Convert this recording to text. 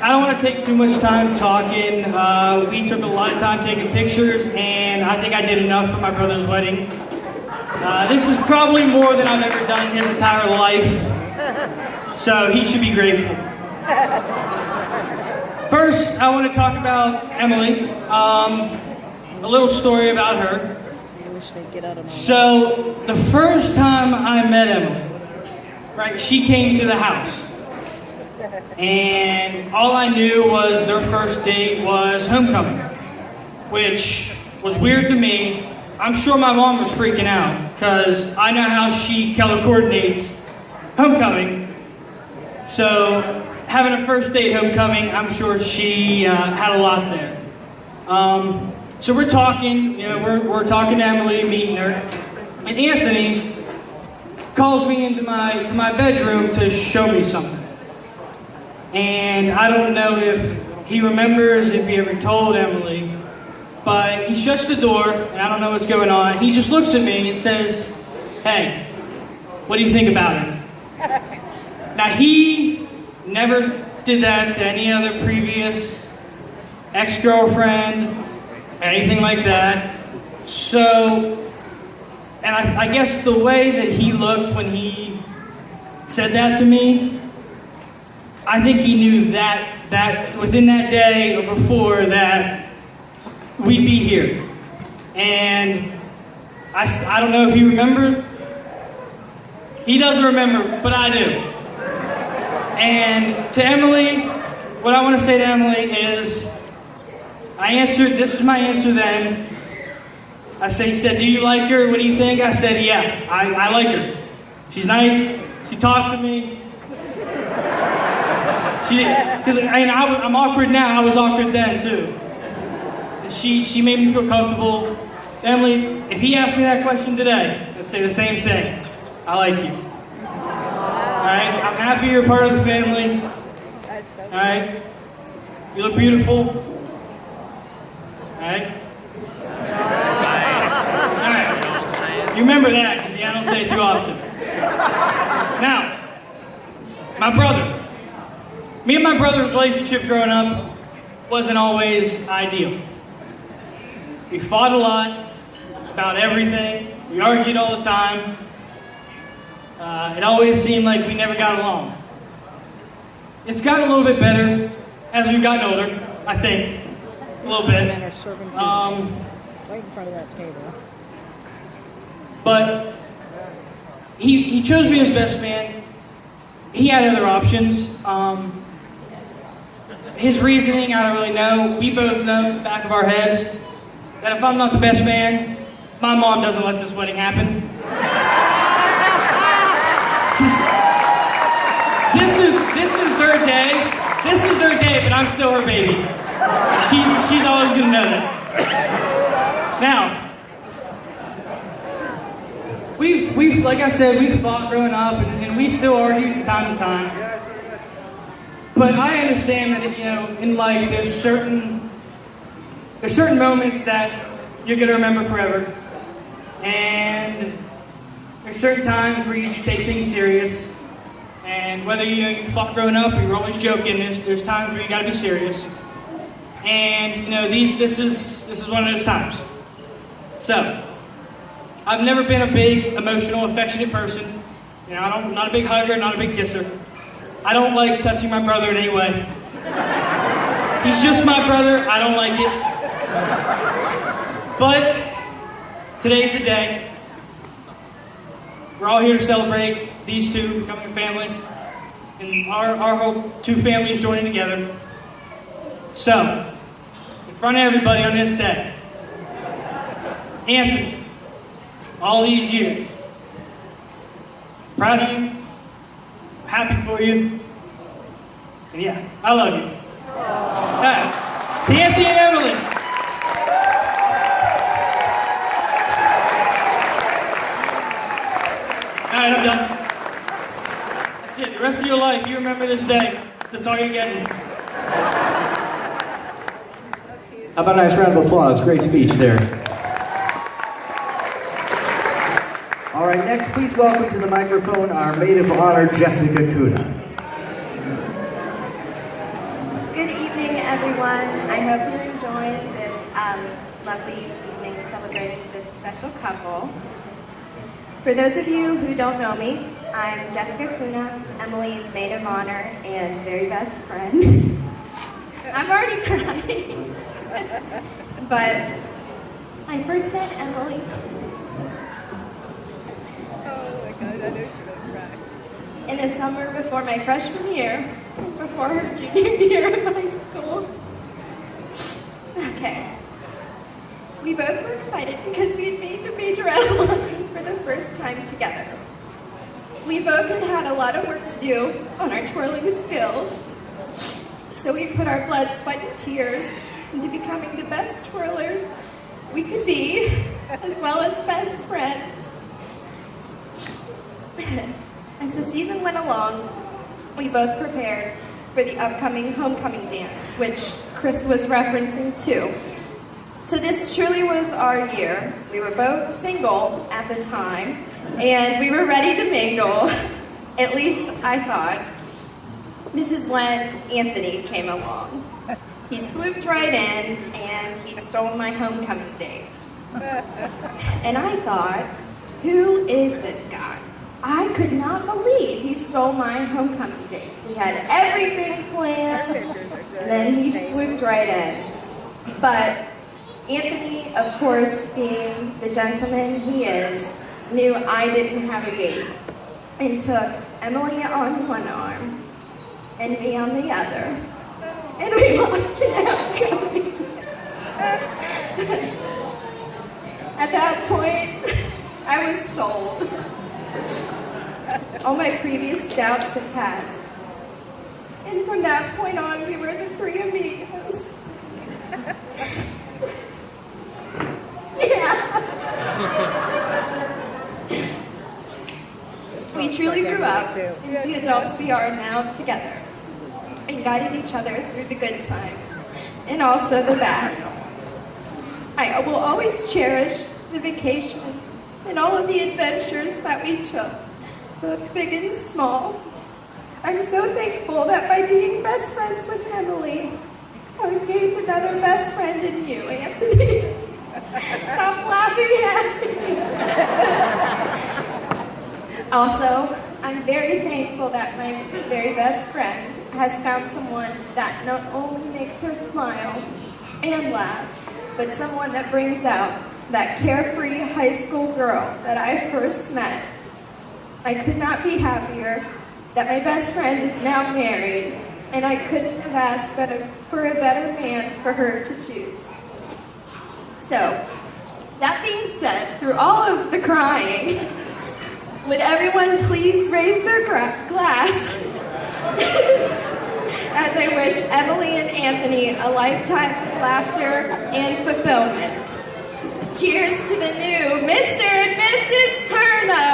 I don't want to take too much time talking. We took a lot of time taking pictures, and I think I did enough for my brother's wedding. This is probably more than I've ever done in his entire life, so he should be grateful. First, I want to talk about Emily. A little story about her. So, the first time I met Emily, right, she came to the house. And all I knew was their first date was homecoming, which was weird to me. I'm sure my mom was freaking out, because I know how she color coordinates homecoming. So, having a first date homecoming, I'm sure she had a lot there. So we're talking, we're talking to Emily, meeting her, and Anthony calls me into my bedroom to show me something. And I don't know if he remembers, if he ever told Emily, but he shuts the door, and I don't know what's going on. He just looks at me and says, "Hey, what do you think about it?" Now, he never did that to any other previous ex-girlfriend, anything like that. So, and I guess the way that he looked when he said that to me, I think he knew that within that day or before that we'd be here. And I don't know if he remembers. He doesn't remember, but I do. And to Emily, what I want to say to Emily is, this is my answer then. He said, "Do you like her? What do you think?" I said, "Yeah, I like her. She's nice. She talked to me." I'm awkward now. I was awkward then too. She made me feel comfortable. Emily, if he asked me that question today, I'd say the same thing. I like you. All right, I'm happy you're part of the family. All right, you look beautiful. All right. All right. You remember that because I don't say it too often. Now, my brother. Me and my brother's relationship growing up wasn't always ideal. We fought a lot about everything. We argued all the time. It always seemed like we never got along. It's gotten a little bit better as we've gotten older, I think. A little bit. Right in front of that table. But he chose me as best man. He had other options. His reasoning, I don't really know. We both know in the back of our heads that if I'm not the best man, my mom doesn't let this wedding happen. This is their day. This is their day, but I'm still her baby. She's always gonna know that. Now, we've like I said, we've fought growing up, and we still argue from time to time. But I understand that in life there's certain moments that you're gonna remember forever, and there's certain times where you take things serious. And whether you fought growing up or you're always joking, there's times where you gotta be serious. And this is one of those times. So, I've never been a big, emotional, affectionate person. I'm not a big hugger, not a big kisser. I don't like touching my brother in any way. He's just my brother, I don't like it. But today's the day. We're all here to celebrate these two becoming a family, and our whole two families joining together. So, in front of everybody on this day, Anthony, all these years, proud of you, happy for you, and yeah, I love you. All right, to Anthony and Emily. All right, I'm done. That's it. The rest of your life, you remember this day. That's all you're getting. How about a nice round of applause? Great speech there. All right, next, please welcome to the microphone our maid of honor, Jessica Kuna. Good evening, everyone. I hope you're enjoying this lovely evening celebrating this special couple. For those of you who don't know me, I'm Jessica Kuna, Emily's maid of honor and very best friend. I'm already crying. But I first met Emily. Oh my god, I know she was cry. In the summer before my freshman year, before her junior year of high school. Okay. We both were excited because we had made the majorette line for the first time together. We both had a lot of work to do on our twirling skills, so we put our blood, sweat, and tears into becoming the best twirlers we could be, as well as best friends. As the season went along, we both prepared for the upcoming homecoming dance, which Chris was referencing too. So this truly was our year. We were both single at the time, and we were ready to mingle. At least I thought. This is when Anthony came along. He swooped right in, and he stole my homecoming date. And I thought, who is this guy? I could not believe he stole my homecoming date. We had everything planned, and then he swooped right in. But Anthony, of course, being the gentleman he is, knew I didn't have a date, and took Emily on one arm and me on the other, and we walked to homecoming. At that point, I was sold. All my previous doubts had passed. And from that point on, we were the three amigos. Yeah. We truly grew up into the adults we are now together, and guided each other through the good times, and also the bad. I will always cherish the vacations and all of the adventures that we took, both big and small. I'm so thankful that by being best friends with Emily, I've gained another best friend in you, Anthony. Stop laughing at me. Also, I'm very thankful that my very best friend has found someone that not only makes her smile and laugh, but someone that brings out that carefree high school girl that I first met. I could not be happier that my best friend is now married, and I couldn't have asked for a better man for her to choose. So, that being said, through all of the crying, would everyone please raise their glass as I wish Emily and Anthony a lifetime of laughter and fulfillment. Cheers to the new Mr. and Mrs. Perna!